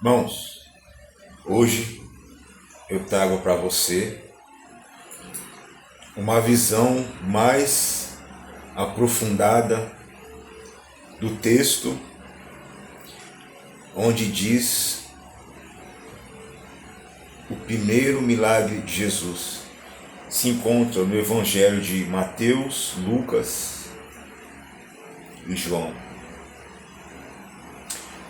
Irmãos, hoje eu trago para você uma visão mais aprofundada do texto, onde diz o primeiro milagre de Jesus. Se encontra no Evangelho de Mateus, Lucas e João,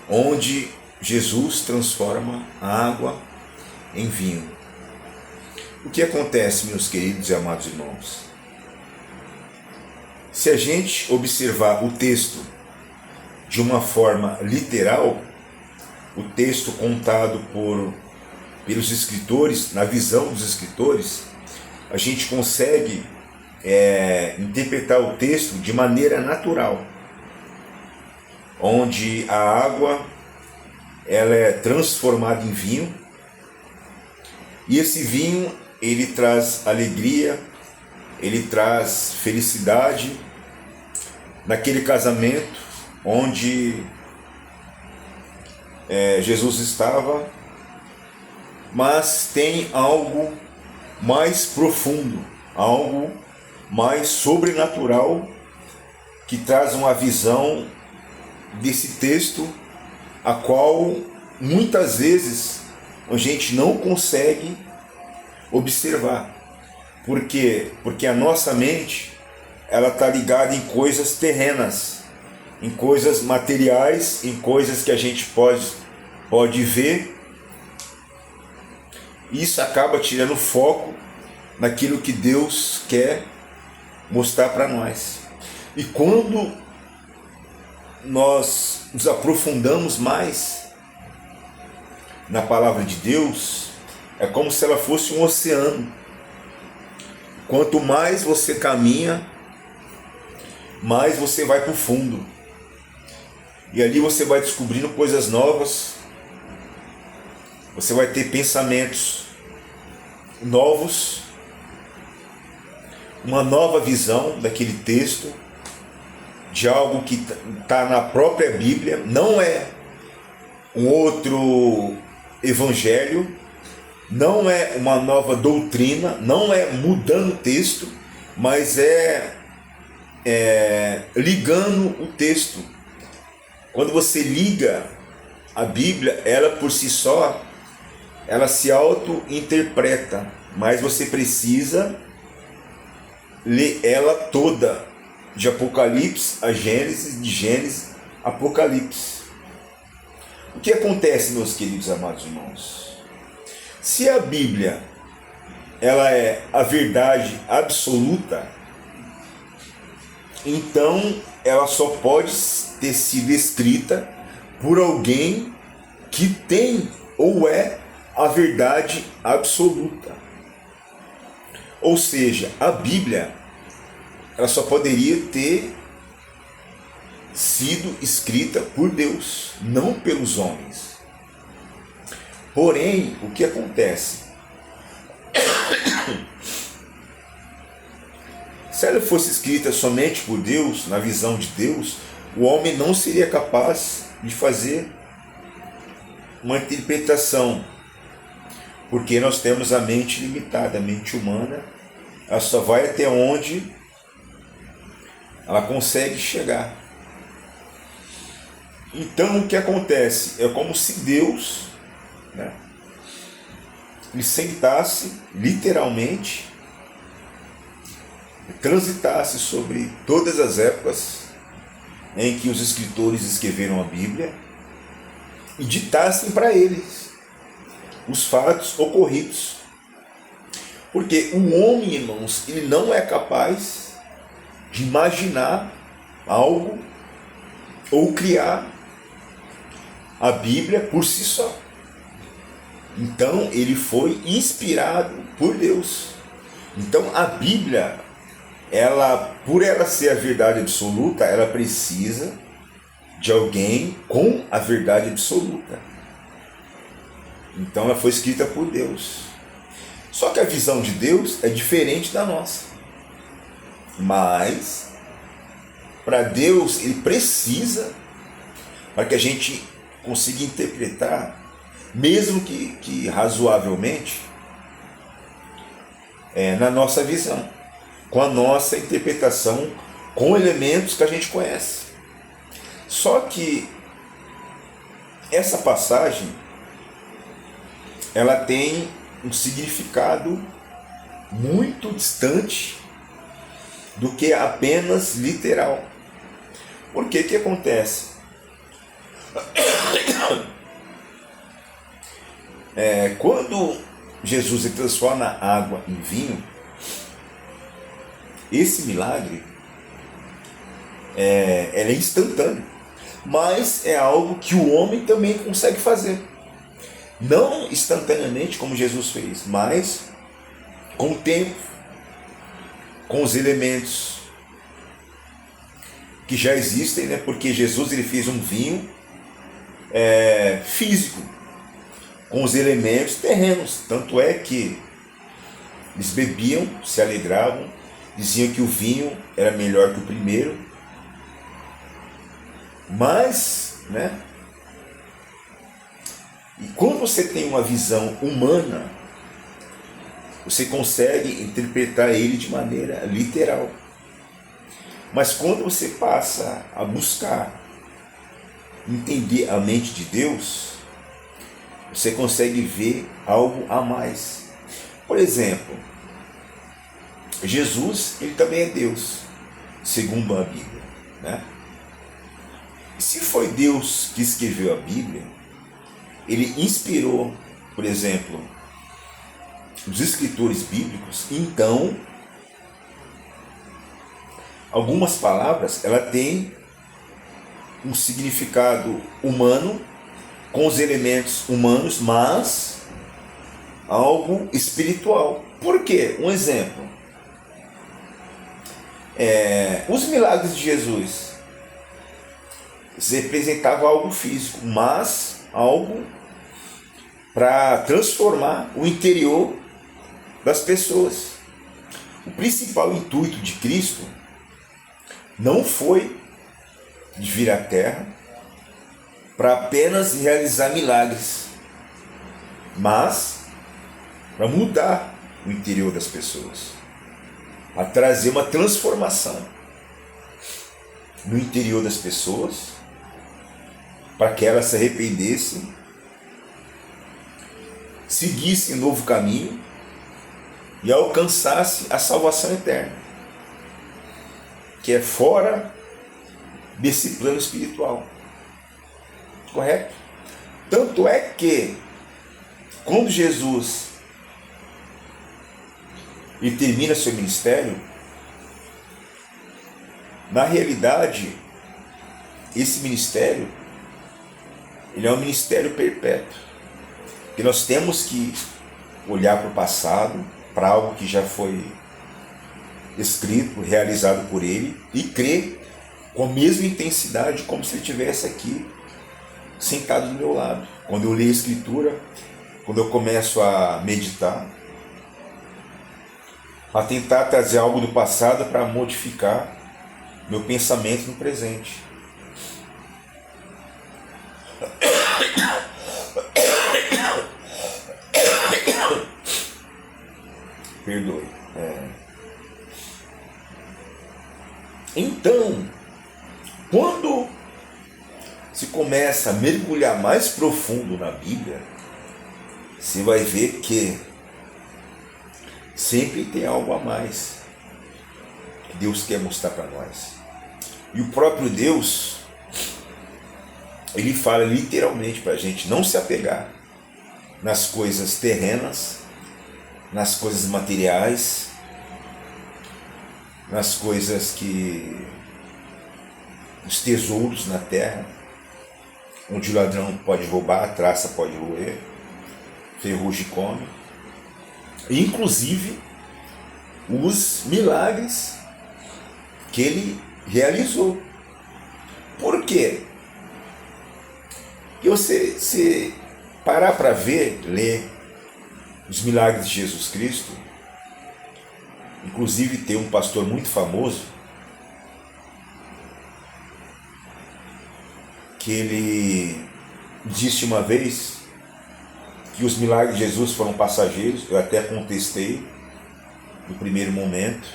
onde Jesus transforma a água em vinho. O que acontece, meus queridos e amados irmãos? Se a gente observar o texto de uma forma literal, o texto contado pelos escritores, na visão dos escritores, a gente consegue interpretar o texto de maneira natural, onde a água ela é transformada em vinho, e esse vinho ele traz alegria, ele traz felicidade naquele casamento onde Jesus estava, mas tem algo mais profundo, algo mais sobrenatural que traz uma visão desse texto, a qual muitas vezes a gente não consegue observar. Por quê? Porque a nossa mente ela está ligada em coisas terrenas, em coisas materiais, em coisas que a gente pode ver. Isso acaba tirando foco naquilo que Deus quer mostrar para nós. E quando nós nos aprofundamos mais na palavra de Deus, é como se ela fosse um oceano. Quanto mais você caminha, mais você vai para o fundo. E ali você vai descobrindo coisas novas, você vai ter pensamentos novos, uma nova visão daquele texto, de algo que está na própria Bíblia, não é um outro evangelho, não é uma nova doutrina, não é mudando o texto, mas é ligando o texto. Quando você liga a Bíblia, ela por si só, ela se auto-interpreta, mas você precisa ler ela toda, de Apocalipse a Gênesis, de Gênesis a Apocalipse. O que acontece, meus queridos amados irmãos? Se a Bíblia ela é a verdade absoluta, então ela só pode ter sido escrita por alguém que tem ou é a verdade absoluta. Ou seja, a Bíblia ela só poderia ter sido escrita por Deus, não pelos homens. Porém, o que acontece? Se ela fosse escrita somente por Deus, na visão de Deus, o homem não seria capaz de fazer uma interpretação, porque nós temos a mente limitada, a mente humana, ela só vai até onde ela consegue chegar. Então o que acontece? É como se Deus, ele sentasse literalmente, transitasse sobre todas as épocas em que os escritores escreveram a Bíblia e ditassem para eles os fatos ocorridos. Porque o homem, irmãos, ele não é capaz de imaginar algo ou criar a Bíblia por si só. Então ele foi inspirado por Deus. Então a Bíblia, por ela ser a verdade absoluta, ela precisa de alguém com a verdade absoluta. Então ela foi escrita por Deus. Só que a visão de Deus é diferente da nossa. Mas para Deus, ele precisa, para que a gente consiga interpretar, mesmo que razoavelmente, na nossa visão, com a nossa interpretação, com elementos que a gente conhece. Só que essa passagem, ela tem um significado muito distante do que apenas literal. Por que que acontece? Quando Jesus transforma a água em vinho, esse milagre é instantâneo, mas é algo que o homem também consegue fazer. Não instantaneamente como Jesus fez, mas com o tempo, com os elementos que já existem, né? Porque Jesus ele fez um vinho físico, com os elementos terrenos. Tanto é que eles bebiam, se alegravam, diziam que o vinho era melhor que o primeiro. Mas, né? E quando você tem uma visão humana, você consegue interpretar ele de maneira literal. Mas quando você passa a buscar entender a mente de Deus, você consegue ver algo a mais. Por exemplo, Jesus, ele também é Deus, segundo a Bíblia, né? E se foi Deus que escreveu a Bíblia, ele inspirou, por exemplo, os escritores bíblicos, então algumas palavras ela tem um significado humano, com os elementos humanos, mas algo espiritual. Por quê? Um exemplo. Os milagres de Jesus representavam algo físico, mas algo para transformar o interior das pessoas. O principal intuito de Cristo não foi de vir à Terra para apenas realizar milagres, mas para mudar o interior das pessoas, a trazer uma transformação no interior das pessoas, para que elas se arrependessem, seguissem um novo caminho e alcançassem a salvação eterna, que é fora desse plano espiritual. Correto? Tanto é que quando Jesus ele termina seu ministério, na realidade esse ministério ele é um ministério perpétuo, que nós temos que olhar para o passado, para algo que já foi escrito, realizado por ele, e crer com a mesma intensidade como se ele estivesse aqui sentado do meu lado. Quando eu leio a Escritura, quando eu começo a meditar, a tentar trazer algo do passado para modificar meu pensamento no presente. Perdoe. Então, quando se começa a mergulhar mais profundo na Bíblia, você vai ver que sempre tem algo a mais que Deus quer mostrar para nós. E o próprio Deus, ele fala literalmente para a gente não se apegar nas coisas terrenas, nas coisas materiais, nas coisas os tesouros na terra, onde o ladrão pode roubar, a traça pode roer, ferrugem come, inclusive os milagres que ele realizou. Por quê? Porque você parar para ler os milagres de Jesus Cristo, inclusive tem um pastor muito famoso que ele disse uma vez que os milagres de Jesus foram passageiros. Eu até contestei no primeiro momento,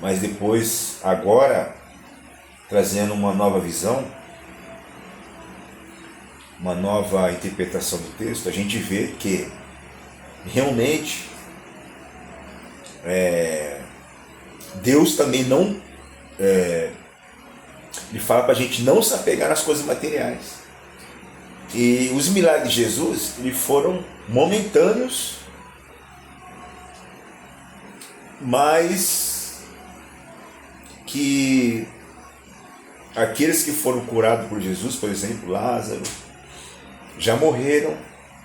mas depois, agora, trazendo uma nova visão, uma nova interpretação do texto, a gente vê que realmente Deus também não ele fala para a gente não se apegar nas coisas materiais. E os milagres de Jesus, eles foram momentâneos, mas que aqueles que foram curados por Jesus, por exemplo, Lázaro, já morreram,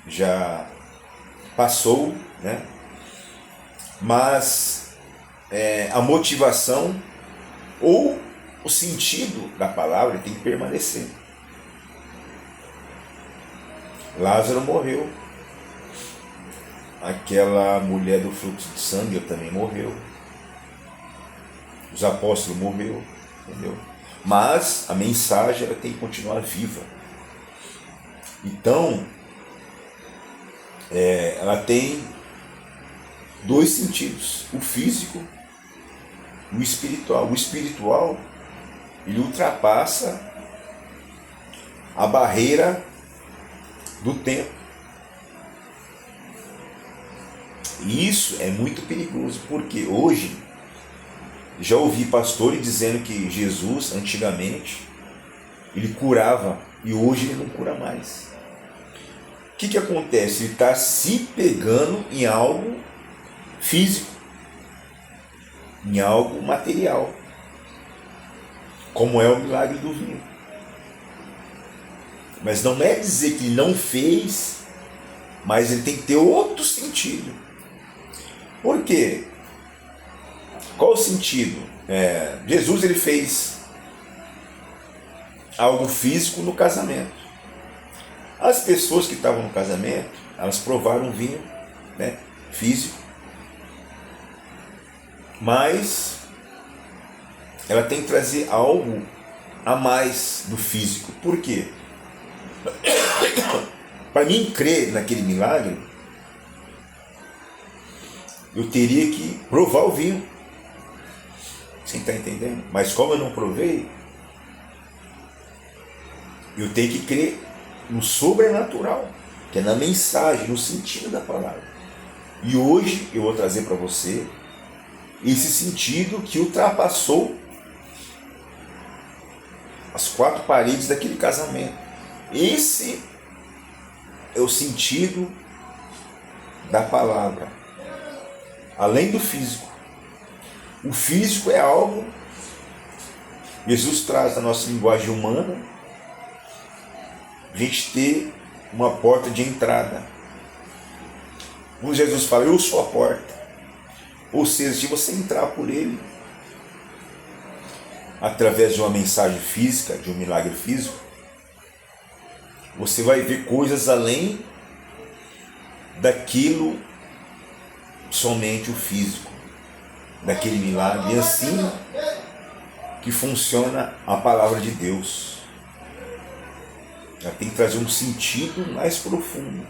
já passou, né? Mas a motivação ou o sentido da palavra tem que permanecer. Lázaro morreu, aquela mulher do fluxo de sangue também morreu, os apóstolos morreram, entendeu? Mas a mensagem ela tem que continuar viva. Então, ela tem dois sentidos, o físico e o espiritual. O espiritual, ele ultrapassa a barreira do tempo. E isso é muito perigoso, porque hoje já ouvi pastores dizendo que Jesus, antigamente, ele curava e hoje ele não cura mais. O que acontece? Ele está se pegando em algo físico, em algo material, como é o milagre do vinho. Mas não é dizer que ele não fez, mas ele tem que ter outro sentido. Por quê? Qual o sentido? Jesus ele fez algo físico no casamento. As pessoas que estavam no casamento, elas provaram vinho, né, físico, mas ela tem que trazer algo a mais do físico. Por quê? Para mim crer naquele milagre, eu teria que provar o vinho. Você está entendendo? Mas como eu não provei, eu tenho que crer no sobrenatural, que é na mensagem, no sentido da palavra. E hoje eu vou trazer para você esse sentido que ultrapassou as quatro paredes daquele casamento. Esse é o sentido da palavra, além do físico. O físico é algo, Jesus traz na nossa linguagem humana, a gente ter uma porta de entrada. Quando Jesus fala, eu sou a porta, ou seja, se você entrar por ele, através de uma mensagem física, de um milagre físico, você vai ver coisas além daquilo somente o físico, daquele milagre. E assim que funciona a palavra de Deus. Ela tem que trazer um sentido mais profundo.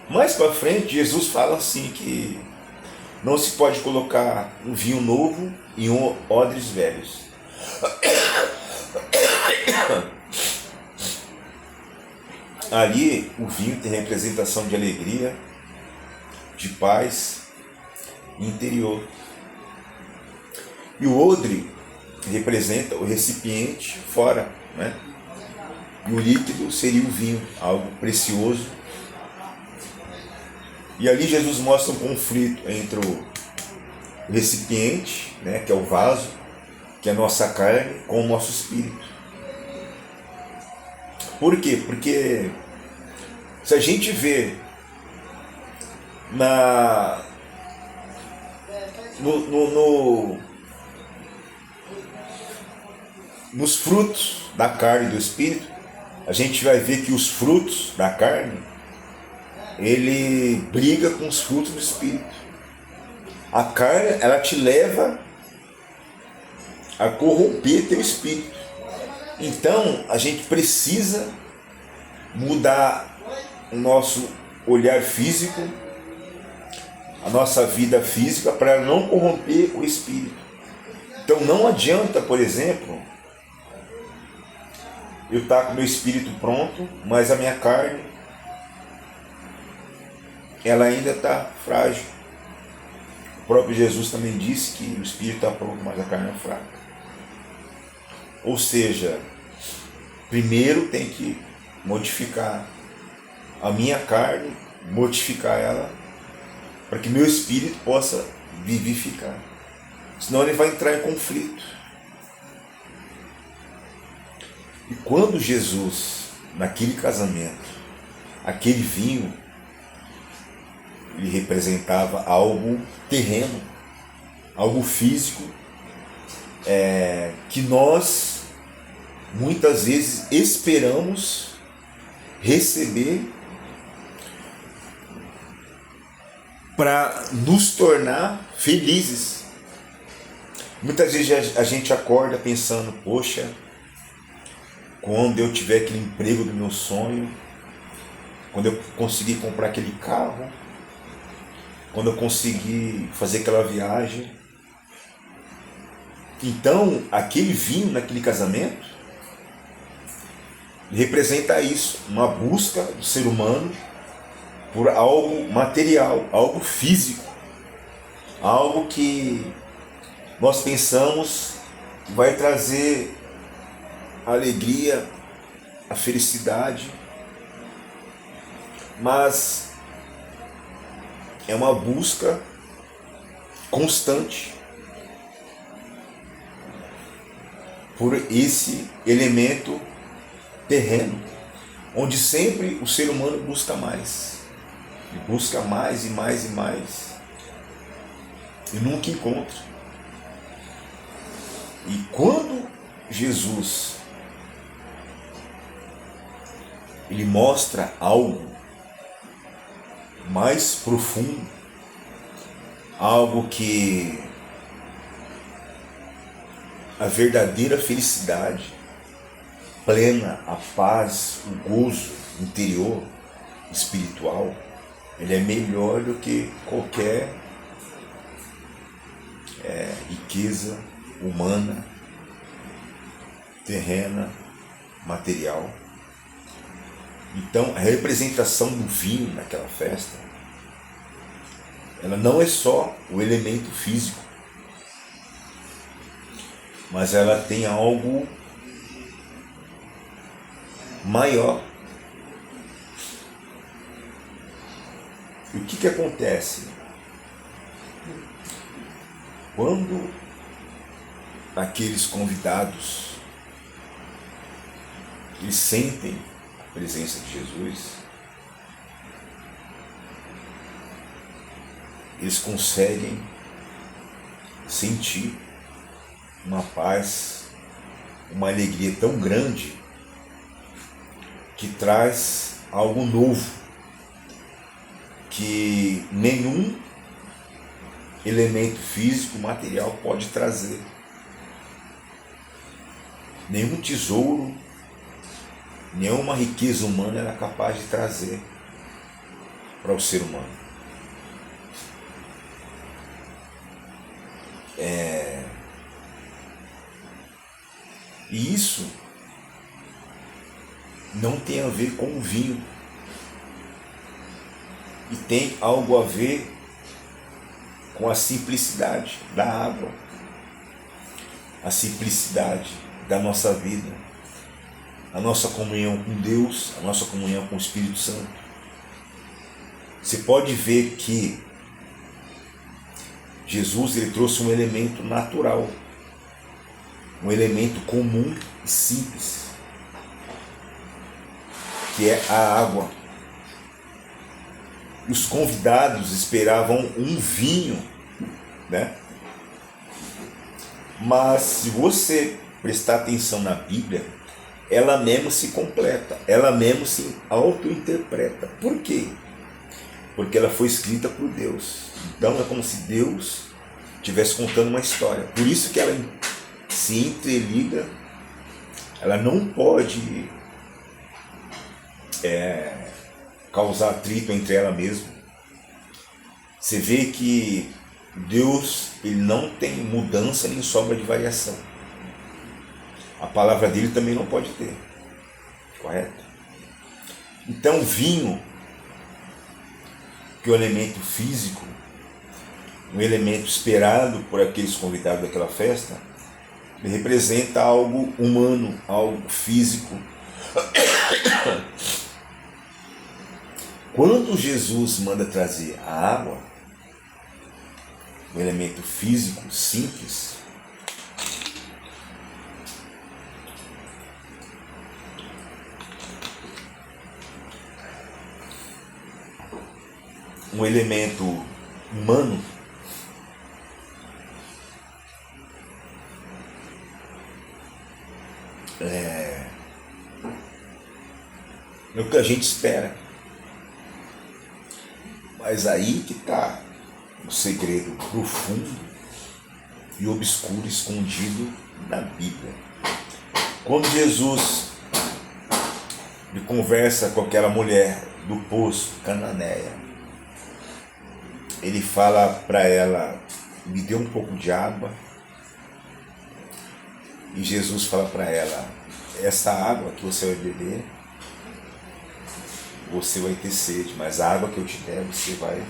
Mais para frente, Jesus fala assim que não se pode colocar um vinho novo em odres velhos. Ali o vinho tem representação de alegria, de paz interior. E o odre representa o recipiente fora, né? E o líquido seria o vinho, algo precioso. E ali Jesus mostra um conflito entre o recipiente, né, que é o vaso, que é a nossa carne, com o nosso espírito. Por quê? Porque se a gente vê nos frutos da carne e do espírito, a gente vai ver que os frutos da carne, ele briga com os frutos do espírito. A carne, ela te leva a corromper teu espírito. Então a gente precisa mudar o nosso olhar físico, a nossa vida física, para não corromper o espírito. Então não adianta, por exemplo, eu estar com o meu espírito pronto, mas a minha carne, ela ainda está frágil. O próprio Jesus também disse que o espírito está pronto, mas a carne é fraca. Ou seja, primeiro tem que modificar a minha carne, modificar ela, para que meu espírito possa vivificar. Senão ele vai entrar em conflito. E quando Jesus, naquele casamento, aquele vinho, ele representava algo terreno, algo físico, que nós muitas vezes esperamos receber para nos tornar felizes. Muitas vezes a gente acorda pensando, poxa, quando eu tiver aquele emprego do meu sonho, quando eu conseguir comprar aquele carro, quando eu conseguir fazer aquela viagem. Então, aquele vinho naquele casamento representa isso, uma busca do ser humano por algo material, algo físico, algo que nós pensamos que vai trazer a alegria, a felicidade, mas é uma busca constante por esse elemento terreno, onde sempre o ser humano busca mais, e busca mais e mais e mais, e nunca encontra. E quando Jesus ele mostra algo mais profundo, algo que a verdadeira felicidade plena, a paz, o gozo interior, espiritual, ele é melhor do que qualquer riqueza humana, terrena, material. Então a representação do vinho naquela festa, ela não é só o elemento físico, mas ela tem algo maior. E o que acontece? Quando aqueles convidados eles sentem a presença de Jesus, eles conseguem sentir uma paz, uma alegria tão grande que traz algo novo que nenhum elemento físico, material pode trazer. Nenhum tesouro, nenhuma riqueza humana era capaz de trazer para o ser humano. E isso não tem a ver com o vinho. E tem algo a ver com a simplicidade da água, a simplicidade da nossa vida, a nossa comunhão com Deus, a nossa comunhão com o Espírito Santo. Você pode ver que Jesus ele trouxe um elemento natural, um elemento comum e simples, que é a água. E os convidados esperavam um vinho, né? Mas se você prestar atenção na Bíblia, ela mesmo se completa, ela mesmo se auto-interpreta. Por quê? Porque ela foi escrita por Deus. Então é como se Deus estivesse contando uma história. Por isso que ela se interliga ela não pode causar atrito entre ela mesma. Você vê que Deus, ele não tem mudança nem sombra de variação. A palavra dele também não pode ter. Correto? Então, vinho, que é um elemento físico, um elemento esperado por aqueles convidados daquela festa, ele representa algo humano, algo físico. Quando Jesus manda trazer a água, um elemento físico simples, um elemento humano, é o que a gente espera. Mas aí que está o segredo profundo e obscuro escondido na Bíblia. Quando Jesus conversa com aquela mulher do poço cananeia, ele fala para ela: me dê um pouco de água. E Jesus fala para ela: essa água que você vai beber, você vai ter sede, mas a água que eu te der, você vai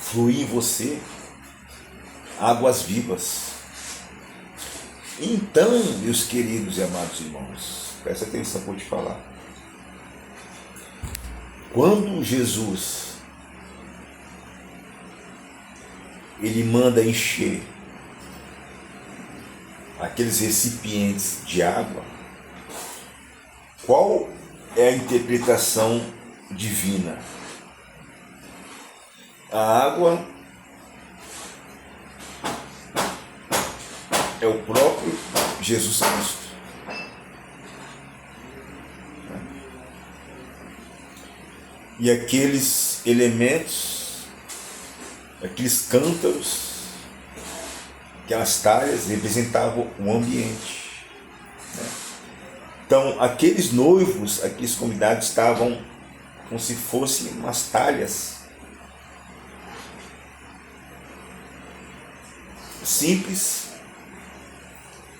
fluir em você águas vivas. Então, meus queridos e amados irmãos, presta atenção que eu vou te falar. Quando Jesus ele manda encher aqueles recipientes de água, qual é a interpretação divina? A água é o próprio Jesus Cristo. E aqueles elementos, aqueles cântaros, aquelas talhas representavam o ambiente. Então, aqueles noivos, aqueles convidados estavam como se fossem umas talhas simples,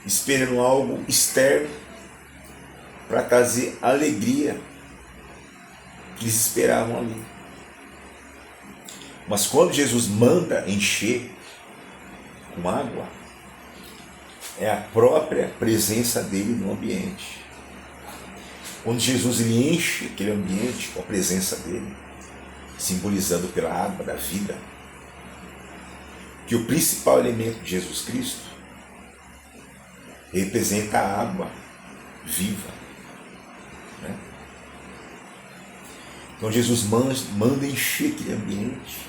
esperando algo externo para trazer alegria que eles esperavam ali. Mas quando Jesus manda encher com água, é a própria presença dele no ambiente. Quando Jesus ele enche aquele ambiente com a presença dele, simbolizando pela água da vida, que o principal elemento de Jesus Cristo representa a água viva. Né? Então Jesus manda encher aquele ambiente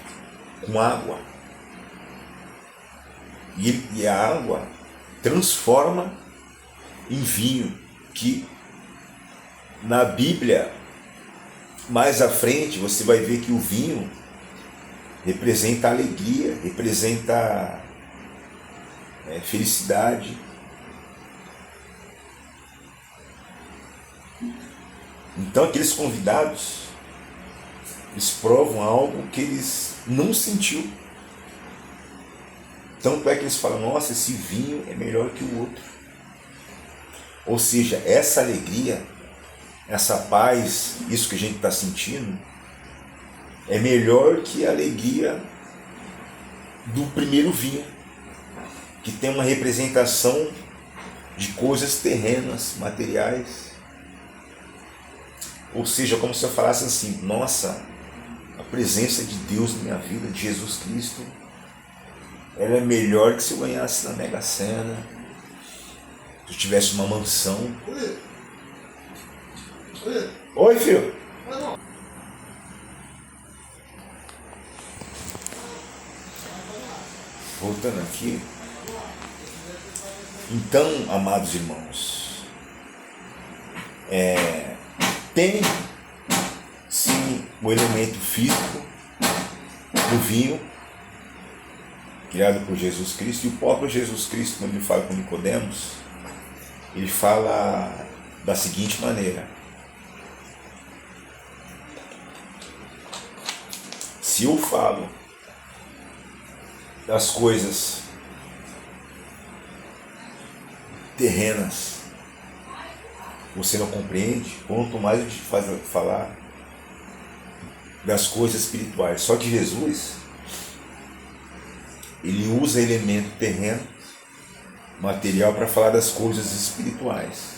com água. E a água transforma em vinho, que na Bíblia, mais à frente, você vai ver que o vinho representa alegria, representa felicidade. Então aqueles convidados, eles provam algo que eles não sentiram. Tanto é que eles falam: nossa, esse vinho é melhor que o outro. Ou seja, essa alegria, essa paz, isso que a gente está sentindo, é melhor que a alegria do primeiro vinho, que tem uma representação de coisas terrenas, materiais. Ou seja, como se eu falasse assim: nossa, a presença de Deus na minha vida, de Jesus Cristo, ela é melhor que se eu ganhasse na Mega Sena, se eu tivesse uma mansão. Oi, filho. Voltando aqui. Então, amados irmãos, tem sim o elemento físico do vinho, criado por Jesus Cristo, e o próprio Jesus Cristo, quando ele fala com Nicodemos, ele fala da seguinte maneira: se eu falo das coisas terrenas, você não compreende, quanto mais eu te falar das coisas espirituais. Só que Jesus, ele usa elemento terreno, material, para falar das coisas espirituais.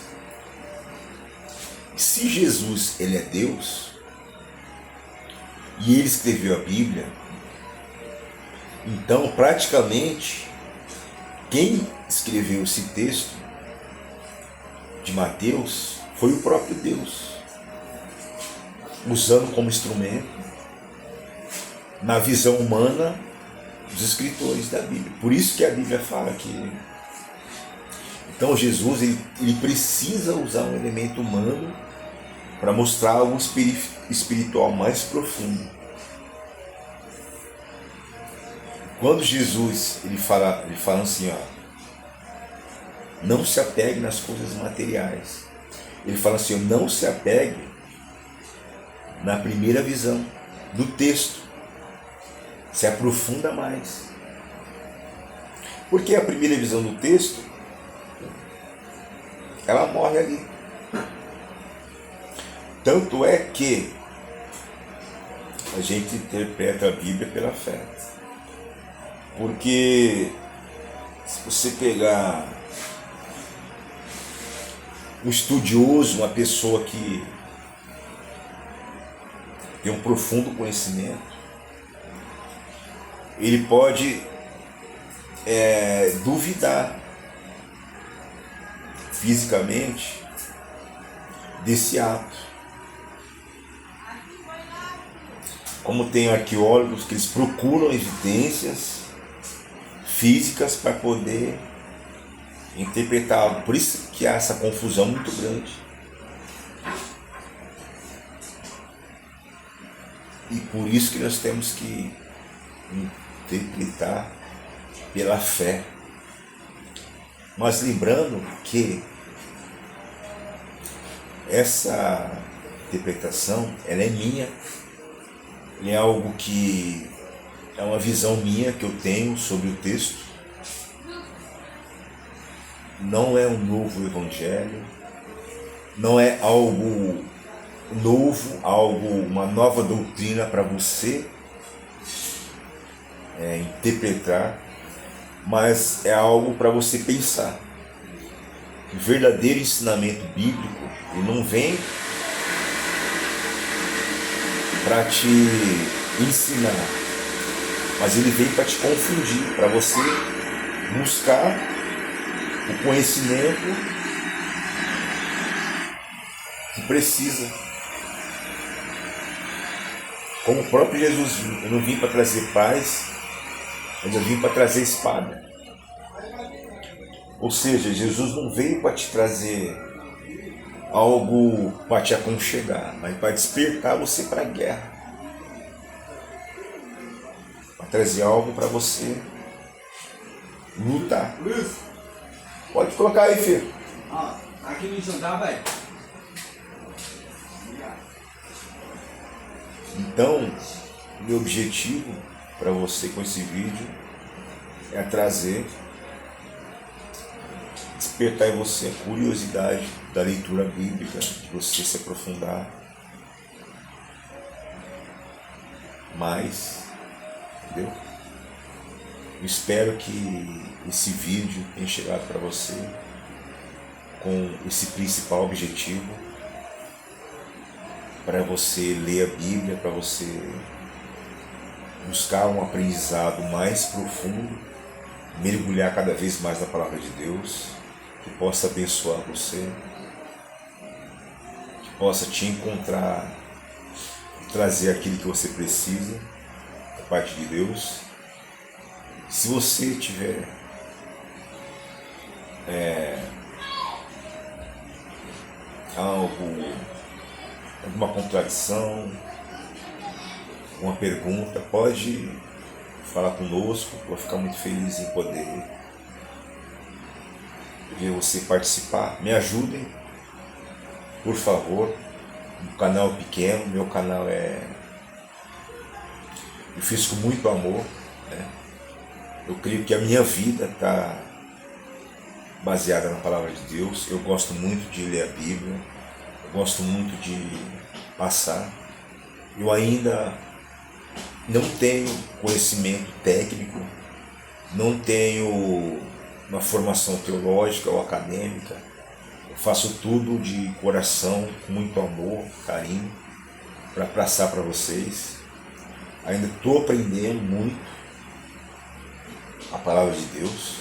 Se Jesus, ele é Deus, e ele escreveu a Bíblia, então praticamente quem escreveu esse texto de Mateus foi o próprio Deus, usando como instrumento, na visão humana, os escritores da Bíblia. Por isso que a Bíblia fala que então Jesus ele precisa usar um elemento humano para mostrar algo espiritual mais profundo. Quando Jesus ele fala assim, não se apegue nas coisas materiais. Ele fala assim, não se apegue na primeira visão do texto. Se aprofunda mais. Porque a primeira visão do texto, ela morre ali. Tanto é que a gente interpreta a Bíblia pela fé. Porque se você pegar um estudioso, uma pessoa que tem um profundo conhecimento, ele pode duvidar fisicamente desse ato. Como tem arqueólogos que eles procuram evidências físicas para poder interpretar algo. Por isso que há essa confusão muito grande. E por isso que nós temos que interpretar pela fé. Mas lembrando que essa interpretação, ela é minha, é algo que é uma visão minha que eu tenho sobre o texto. Não é um novo evangelho, não é algo novo, uma nova doutrina para você interpretar, mas é algo para você pensar. O verdadeiro ensinamento bíblico, ele não vem para te ensinar, mas ele vem para te confundir, para você buscar o conhecimento que precisa. Como o próprio Jesus viu, eu não vim para trazer paz, mas eu vim para trazer espada. Ou seja, Jesus não veio para te trazer algo para te aconchegar, mas para despertar você para a guerra. Para trazer algo para você lutar. Pode colocar aí, filho. Aqui no jantar, velho. Então, meu objetivo para você com esse vídeo é trazer, despertar em você a curiosidade da leitura bíblica, de você se aprofundar mais, entendeu? Eu espero que esse vídeo tenha chegado para você com esse principal objetivo, para você ler a Bíblia, para você buscar um aprendizado mais profundo, mergulhar cada vez mais na Palavra de Deus, que possa abençoar você, que possa te encontrar, trazer aquilo que você precisa da parte de Deus. Se você tiver alguma contradição, uma pergunta, pode falar conosco. Vou ficar muito feliz em poder ver você participar. Me ajudem, por favor. O canal é pequeno, meu canal eu fiz com muito amor, né? Eu creio que a minha vida está baseada na palavra de Deus. Eu gosto muito de ler a Bíblia, eu gosto muito de passar. Eu ainda não tenho conhecimento técnico, não tenho uma formação teológica ou acadêmica. Eu faço tudo de coração, com muito amor, carinho, para passar para vocês. Ainda estou aprendendo muito a palavra de Deus.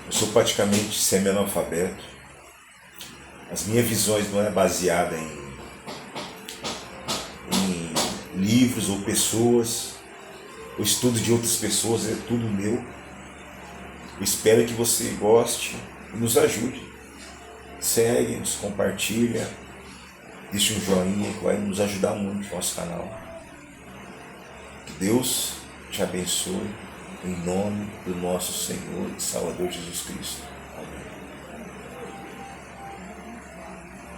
Eu sou praticamente semi-analfabeto. As minhas visões não é baseada em livros ou pessoas. O estudo de outras pessoas é tudo meu. Eu espero que você goste e nos ajude. Segue, nos compartilha, deixa um joinha que vai nos ajudar muito no nosso canal. Que Deus te abençoe em nome do nosso Senhor e Salvador Jesus Cristo.